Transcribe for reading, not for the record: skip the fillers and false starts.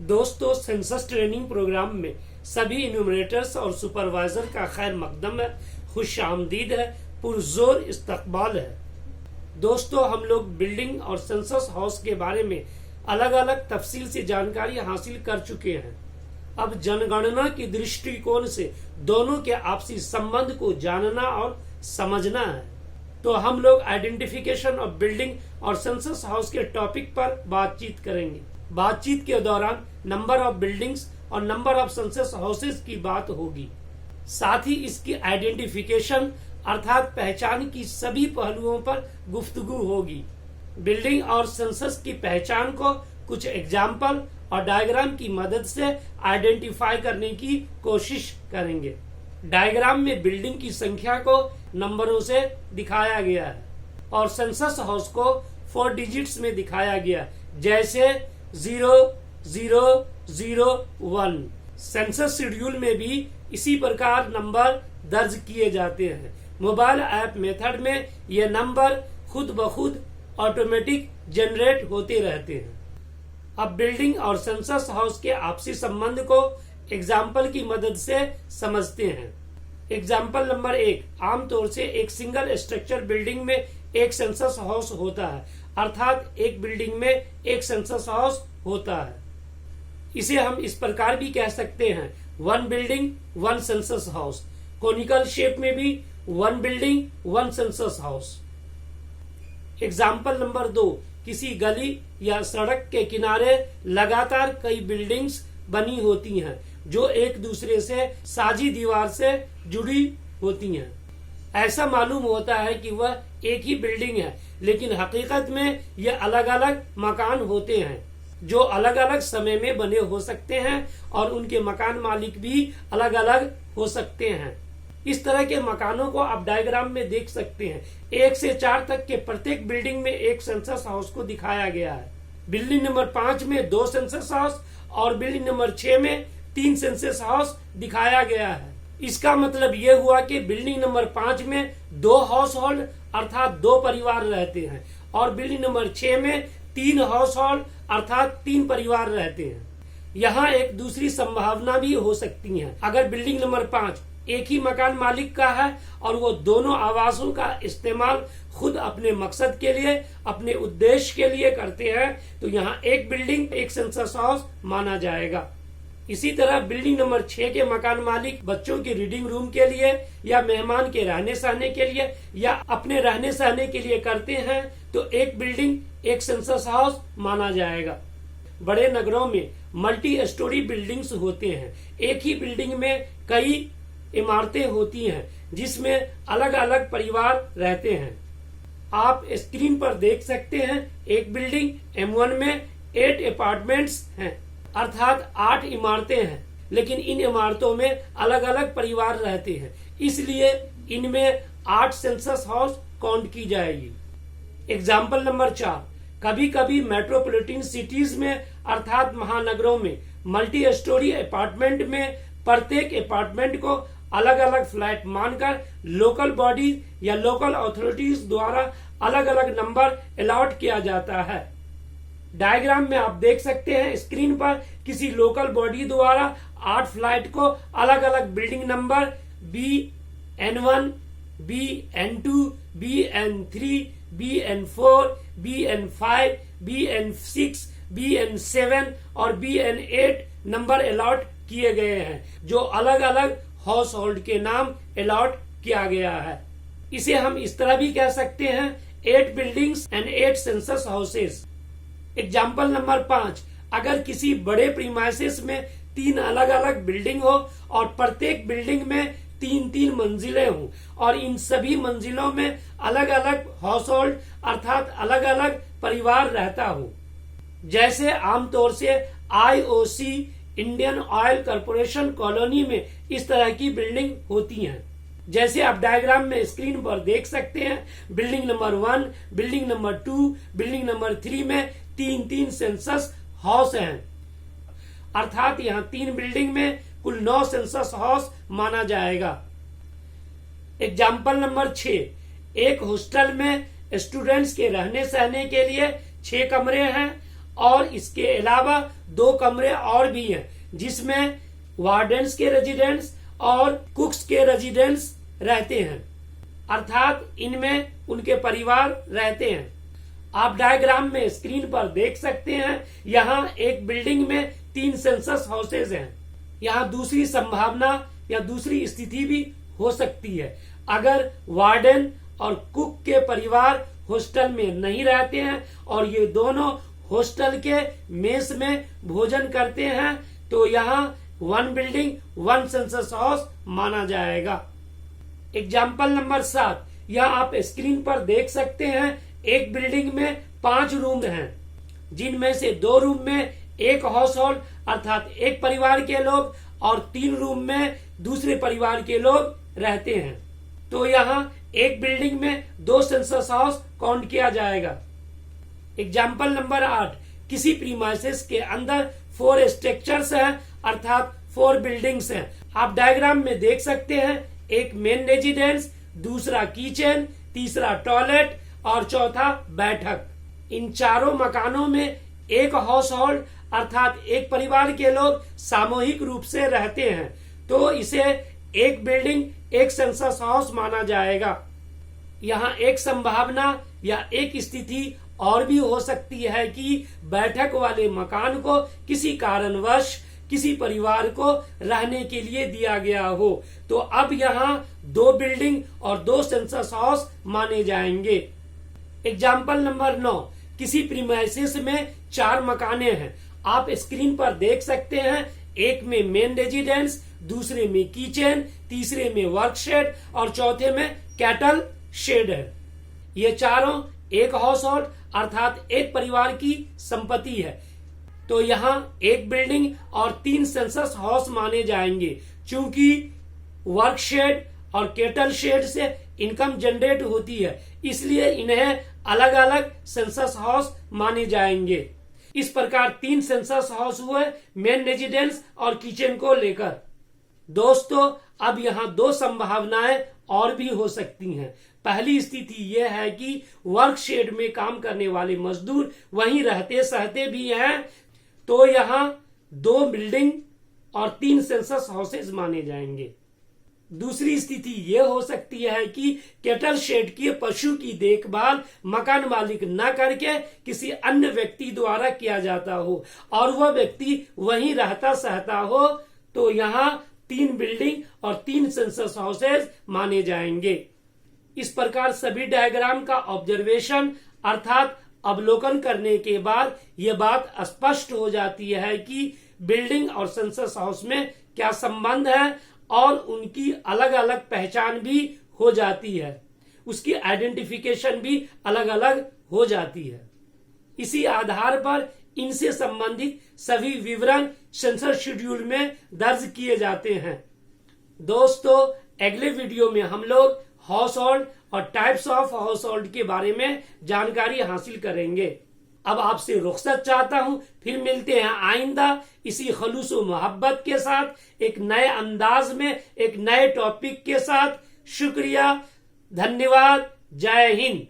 दोस्तों, census training programme में सभी इन्यूमरेटर्स और सुपरवाइजर का खैर मकदम है, खुश आमदीद है, पुरजोर इस्तकबाल है। दोस्तों, हम लोग बिल्डिंग और सेंसस हाउस के बारे में अलग अलग तफसील से जानकारी हासिल कर चुके हैं। अब जनगणना की दृष्टिकोण से दोनों के आपसी संबंध को जानना और समझना है। तो हम लोग आइडेंटिफिकेशन ऑफ बिल्डिंग और सेंसस हाउस के टॉपिक पर बातचीत करेंगे। बातचीत के दौरान नंबर ऑफ बिल्डिंग्स और नंबर ऑफ सेंसस हाउसेस की बात होगी। साथ ही इसकी आइडेंटिफिकेशन अर्थात पहचान की सभी पहलुओं पर गुफ्तगू होगी। बिल्डिंग और सेंसस की पहचान को कुछ एग्जाम्पल और डायग्राम की मदद से आइडेंटिफाई करने की कोशिश करेंगे। डायग्राम में बिल्डिंग की संख्या को नंबरों से दिखाया गया है और सेंसस हाउस को 4 डिजिट्स में दिखाया गया, जैसे 0001। सेंसस शेड्यूल में भी इसी प्रकार नंबर दर्ज किए जाते हैं। मोबाइल ऐप मेथड में ये नंबर खुद ब खुद ऑटोमेटिक जनरेट होते रहते हैं। अब बिल्डिंग और सेंसस हाउस के आपसी संबंध को एग्जाम्पल की मदद से समझते हैं। एग्जाम्पल नंबर 1, आमतौर से एक सिंगल स्ट्रक्चर बिल्डिंग में एक सेंसस हाउस होता है, अर्थात एक बिल्डिंग में एक सेंसस हाउस होता है। इसे हम इस प्रकार भी कह सकते हैं, 1 building 1 census house. Conical shape में भी 1 building 1 census house. Example number 2, किसी गली या सड़क के किनारे लगातार कई बिल्डिंग्स बनी होती हैं जो एक दूसरे से साझी दीवार से जुड़ी होती हैं। ऐसा मालूम होता है कि वह एक ही बिल्डिंग है, लेकिन हकीकत में ये अलग अलग मकान होते हैं जो अलग अलग समय में बने हो सकते हैं और उनके मकान मालिक भी अलग अलग हो सकते हैं। इस तरह के मकानों को आप डायग्राम में देख सकते हैं। 1 से 4 तक के प्रत्येक बिल्डिंग में एक सेंसस हाउस को दिखाया गया है। बिल्डिंग नंबर 5 में 2 सेंसस हाउस और बिल्डिंग नंबर 6 में 3 सेंसस हाउस दिखाया गया है। इसका मतलब यह हुआ कि बिल्डिंग नंबर 5 में 2 हाउस होल्ड अर्थात 2 परिवार रहते हैं और बिल्डिंग नंबर 6 में 3 हाउस होल्ड अर्थात 3 परिवार रहते हैं। यहाँ एक दूसरी संभावना भी हो सकती है। अगर बिल्डिंग नंबर 5 एक ही मकान मालिक का है और वो दोनों आवासों का इस्तेमाल खुद अपने मकसद के लिए, अपने उद्देश्य के लिए करते हैं, तो यहाँ एक बिल्डिंग एक सेंसस हाउस माना जाएगा। इसी तरह बिल्डिंग नंबर 6 के मकान मालिक बच्चों के रीडिंग रूम के लिए या मेहमान के रहने सहने के लिए या अपने रहने सहने के लिए करते हैं, तो एक बिल्डिंग एक सेंसस हाउस माना जाएगा। बड़े नगरों में मल्टी स्टोरी बिल्डिंग्स होते हैं। एक ही बिल्डिंग में कई इमारतें होती हैं जिसमें अलग अलग परिवार रहते हैं। आप स्क्रीन पर देख सकते हैं, एक बिल्डिंग M1 में 8 अपार्टमेंट्स हैं, अर्थात 8 इमारतें हैं, लेकिन इन इमारतों में अलग अलग परिवार रहते हैं, इसलिए इनमें 8 सेंसस हाउस काउंट की जाएगी। एग्जाम्पल नंबर 4, कभी कभी मेट्रोपॉलिटन सिटीज में अर्थात महानगरों में मल्टी स्टोरी अपार्टमेंट में प्रत्येक अपार्टमेंट को अलग अलग फ्लैट मानकर लोकल बॉडी या लोकल अथॉरिटीज द्वारा अलग अलग नंबर अलॉट किया जाता है। डायग्राम में आप देख सकते हैं स्क्रीन पर, किसी लोकल बॉडी द्वारा 8 फ्लैट को अलग अलग building number BN1, BN2, BN3, BN4, BN5, BN6, BN7 और BN8 नंबर अलॉट किए गए हैं, जो अलग अलग हाउस होल्ड के नाम अलॉट किया गया है। इसे हम इस तरह भी कह सकते हैं, 8 buildings and 8 census houses. Example number 5, अगर किसी बड़े प्रीमाइसेस में 3 अलग अलग बिल्डिंग हो और प्रत्येक बिल्डिंग में 3-3 मंजिलें हों और इन सभी मंजिलों में अलग अलग हाउस होल्ड अर्थात अलग अलग परिवार रहता हो, जैसे आमतौर से IOC Indian oil corporation colony में इस तरह की बिल्डिंग होती हैं। जैसे आप डायग्राम में स्क्रीन पर देख सकते हैं, building number 1, building number 2, building number 3 में 3-3 सेंसस हाउस हैं, अर्थात यहाँ 3 बिल्डिंग में कुल 9 सेंसस हाउस माना जाएगा। एग्जाम्पल नंबर 6, एक हॉस्टल में स्टूडेंट्स के रहने सहने के लिए 6 कमरे हैं और इसके अलावा 2 कमरे और भी हैं जिसमें वार्डन्स के रेजिडेंट्स और कुक्स के रेजिडेंट्स रहते हैं, अर्थात इनमें उनके परिवार रहते हैं। आप डायग्राम में स्क्रीन पर देख सकते हैं, यहाँ एक बिल्डिंग में 3 सेंसस हाउसेज हैं। यहाँ दूसरी संभावना या दूसरी स्थिति भी हो सकती है, अगर वार्डन और कुक के परिवार हॉस्टल में नहीं रहते हैं और ये दोनों हॉस्टल के मेस में भोजन करते हैं, तो यहाँ 1 बिल्डिंग 1 सेंसस हाउस माना जाएगा। एग्जाम्पल नंबर 7, यहाँ आप स्क्रीन पर देख सकते हैं, एक बिल्डिंग में 5 रूम हैं, जिनमें से 2 रूम में एक हाउस होल्ड अर्थात एक परिवार के लोग और 3 रूम में दूसरे परिवार के लोग रहते हैं। तो यहाँ एक बिल्डिंग में 2 सेंसस हाउस काउंट किया जाएगा। एग्जाम्पल नंबर 8, किसी प्रीमाइसेस के अंदर 4 स्ट्रक्चर्स हैं अर्थात 4 बिल्डिंग्स हैं। आप डायग्राम में देख सकते हैं, एक मेन रेजिडेंस, दूसरा किचन, तीसरा टॉयलेट और चौथा बैठक। इन चारों मकानों में एक हाउस होल्ड अर्थात एक परिवार के लोग सामूहिक रूप से रहते हैं, तो इसे एक बिल्डिंग एक सेंसस हाउस माना जाएगा। यहाँ एक संभावना या एक स्थिति और भी हो सकती है कि बैठक वाले मकान को किसी कारणवश किसी परिवार को रहने के लिए दिया गया हो, तो अब यहाँ 2 बिल्डिंग और 2 सेंसस हाउस माने जाएंगे। एग्जाम्पल नंबर 9, किसी प्रीमाइसेस में 4 मकाने हैं। आप स्क्रीन पर देख सकते हैं, एक में मेन रेजिडेंस, दूसरे में किचन, तीसरे में वर्क शेड और चौथे में कैटल शेड है। ये चारों एक हाउस होल्ड अर्थात एक परिवार की संपत्ति है, तो यहाँ एक बिल्डिंग और 3 सेंसस हाउस माने जाएंगे। चूंकि वर्क शेड और कैटल शेड से इनकम जनरेट होती है, इसलिए इन्हें अलग अलग सेंसस हाउस माने जाएंगे। इस प्रकार 3 सेंसस हाउस हुए मेन रेजिडेंस और किचन को लेकर। दोस्तों, अब यहाँ 2 संभावनाएं और भी हो सकती हैं। पहली स्थिति यह है कि वर्क शेड में काम करने वाले मजदूर वहीं रहते सहते भी हैं, तो यहाँ 2 बिल्डिंग और 3 सेंसस हाउसेज माने जाएंगे। दूसरी स्थिति यह हो सकती है कि कैटल शेड के पशु की देखभाल मकान मालिक न करके किसी अन्य व्यक्ति द्वारा किया जाता हो और वह व्यक्ति वहीं रहता सहता हो, तो यहाँ 3 बिल्डिंग और 3 सेंसस हाउसेज माने जाएंगे। इस प्रकार सभी डायग्राम का ऑब्जर्वेशन अर्थात अवलोकन करने के बाद यह बात स्पष्ट हो जाती है कि बिल्डिंग और सेंसस हाउस में क्या संबंध है और उनकी अलग अलग पहचान भी हो जाती है, उसकी आइडेंटिफिकेशन भी अलग अलग हो जाती है। इसी आधार पर इनसे संबंधित सभी विवरण सेंसस शेड्यूल में दर्ज किए जाते हैं। दोस्तों, अगले वीडियो में हम लोग हाउस होल्ड और टाइप्स ऑफ हाउस होल्ड के बारे में जानकारी हासिल करेंगे। अब आपसे रुखसत चाहता हूं, फिर मिलते हैं आइंदा इसी खलूस व मोहब्बत के साथ, एक नए अंदाज में, एक नए टॉपिक के साथ। शुक्रिया, धन्यवाद, जय हिंद।